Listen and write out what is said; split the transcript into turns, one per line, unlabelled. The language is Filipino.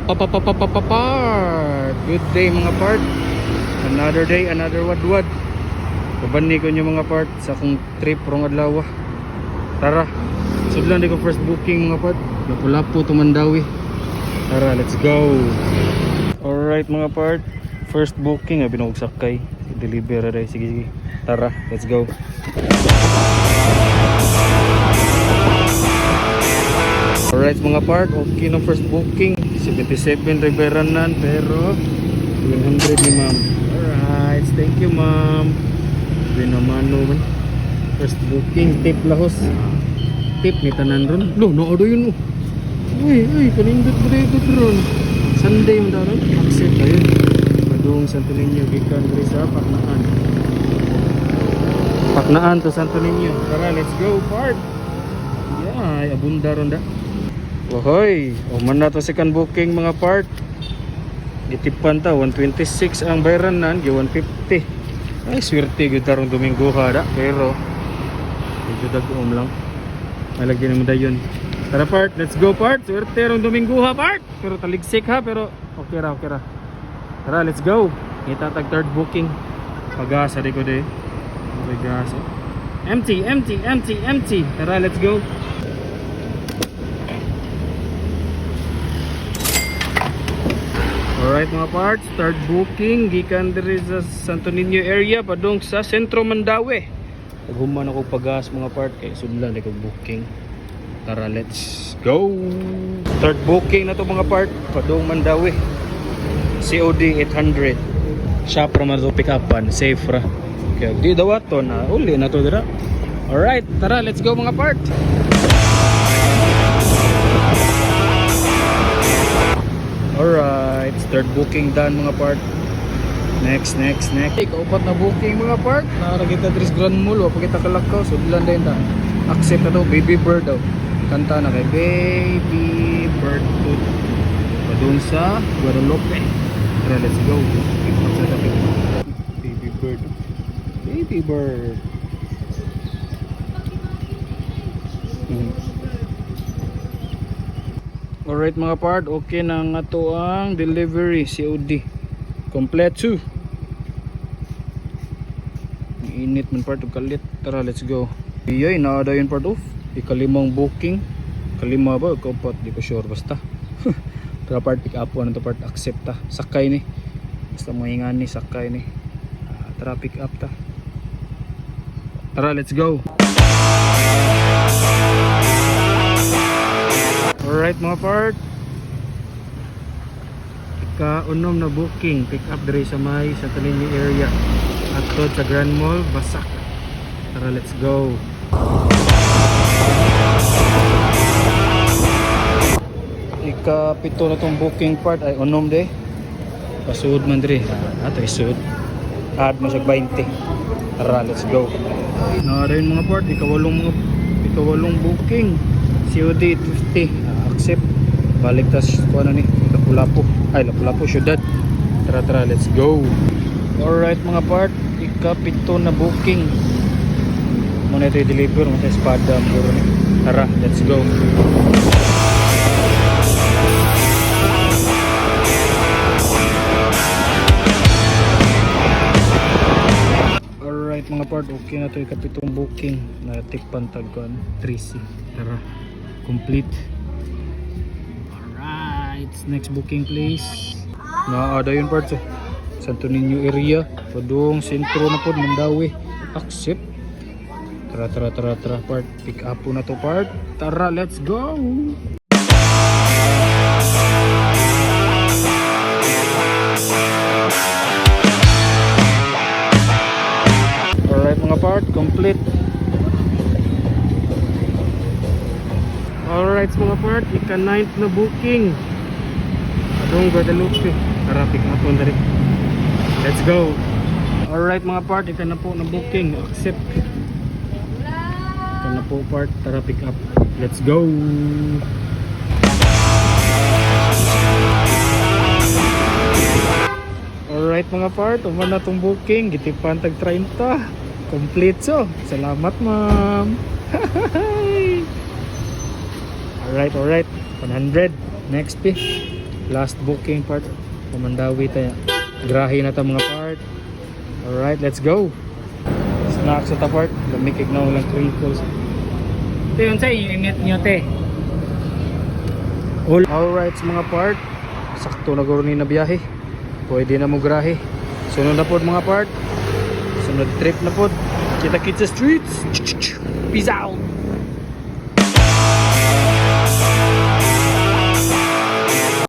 Part. Good day mga part. Another day, another wadwad. Kabani ko nyo mga part sa akong trip rong adlaw. Tara, sudlan di ko first booking mga part. Lapu-lapu to Mandawi. Tara, let's go. Alright mga part, first booking ay binugsakay. Deliver ray, sige sige. Tara, let's go. Alright mga part, okay na first booking. 77 Riveranan pero 100 ni ma'am. Alright, thank you ma'am. Binamano man. First booking, tip lahos. Tip ni tanan ron. Lo, naado yun oh. Uy, kanindot ba dito ron? Sunday mo daw ron. Accept ayun. Padung Santo Niño, gikan diri sa Paknaan. Paknaan to Santo Niño. Tara, let's go part. Yeah, abunda ron da. Ohoy, man na to second booking mga part. Gitipan ta 126 ang bayranan, 150. Ay swerte gyud tarong Domingo ha da, pero medyo dagom lang. Malagyan mo dayon. Tara part, let's go part. Swerte rong Domingo ha part. Pero taligsik ha, pero okay ra. Tara, let's go. Kita tag third booking. Pagasa di ko de. Pagasa. Empty. Tara, let's go. Alright mga parts, start booking gikan diri sa Santo Niño area padung sa Sentro Mandawi. Paghuman ako pagas mga part kay sudlan di ko booking. Tara, let's go. Start booking na to mga part padung Mandawi. COD 800. Shop ra man to pick upan, safe ra. Okay, di daw ato na uli na to dira. Alright, tara, let's go mga part. Alright, start booking done mga part. Next. Kaupat na booking mga part. Nakakita Dris Grand Mall, wala pa kita kalakaw. Sudlan din ta. Accept na to, Baby Bird daw. Kanta na kay Baby Bird. Padung sa Guadalupe. Tara, let's go. Baby Bird. Alright mga part, okay na nga to ang delivery COD kompleto. Init man part, kalit. Tara, let's go. Iyay, naada yun part of ikalimang booking. Kalima ba? Kaupat, di ko sure basta. Tara part, pick up one to part, accept ta. Sakay ni. Basta mahingan ni, sakay ni. Tara, pick up ta. Tara, let's go. Alright mga part, ika-unom na booking, pick up diri sa may Santo Niño area at sa Grand Mall, Basak. Tara, let's go. Ika-pito na tong booking part ay unom de. Pasud man diri, ato isud. Add mo sa 20. Tara, let's go. Na rin mga part, ika-walong booking. COD 50. Accept. Balik tas kuha na ni Lapu-Lapu syudad. Tara, let's go. Alright mga part, ika-pito na booking. Muna ito i-deliver mo sa espada puro ni. Tara, let's go. Alright mga part, okay na ito ika-pitong booking. Natikpan tagkuan 3C. Tara, complete. Alright, next booking please. Naada yun part sa Santo Niño area padung sentro na pod Mandawi. Accept. Tara part, pick up po na to part. Tara, let's go. Alright mga part, complete. Alright mga part, ika-9th na booking adong Guadalupe. Tara, pick up on dari. Let's go. Alright mga part, ika na po na booking. Accept. Ika na po part, tara pick up. Let's go. Alright mga part, uman na tong booking. Gitipan tag 30. Complete so. Salamat ma'am. Alright, 100. Next piece. Last booking part. Pamandawi tayo. Grahe na ta mga part. Alright, let's go. Snacks sa ta part. Lamikig na walang crinkles.
Ito yun sa init nyo te.
Alright mga part. Sakto na guro ni na biyahe. Pwede na mo grahe. Sunod na pod mga part. Sunod trip na pod. Kita-kits sa streets. Peace out.